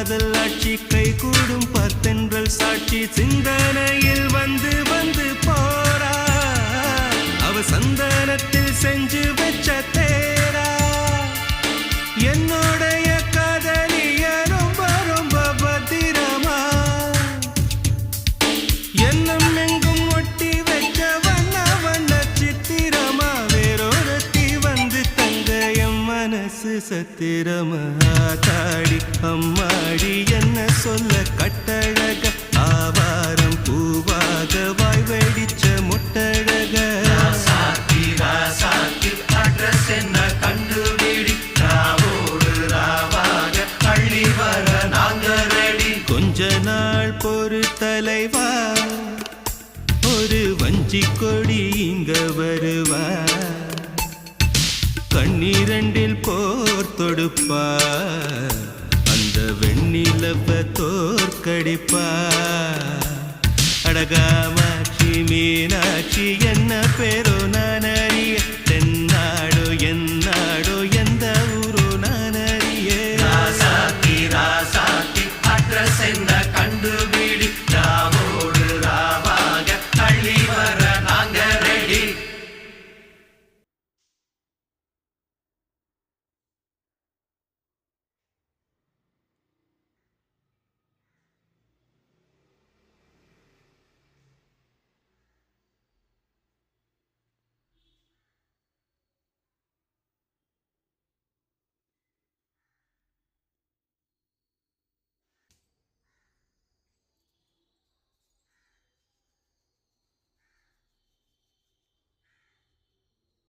காதல் ஆட்சி கை கூடும் பத்தென்றல் சாட்சி சிந்தனையில் வந்து வந்து போறா அவ சந்தனத்தில் செஞ்சு வச்ச தேரா என்னுடைய காதலிய ரொம்ப ரொம்ப பத்திரமா என்னும் எங்கும் ஒட்டி வச்ச வண்ண வண்ண சித்திரமா வேறொருத்தி வந்து தங்க என் மனசு சத்திரமா தாடி அம்மாடி என்ன சொல்ல கட்டழக ஆவாரம் பூவாக வாய் வெடிச்ச முட்டழக அட்ரஸ் என்ன கண்டுபிடி ராவோடு ராவாக அள்ளி வர நாங்க ரெடி கொஞ்ச நாள் பொறு தலைவா ஒரு வஞ்சி கொடி இங்க வருவா கண்ணீரண்டில் போர் தொடுப்பா அந்த வெண்ணிலவ தோற்கடிப்பா அடகாமாட்சி மீனாட்சி என்ன பேரோ நான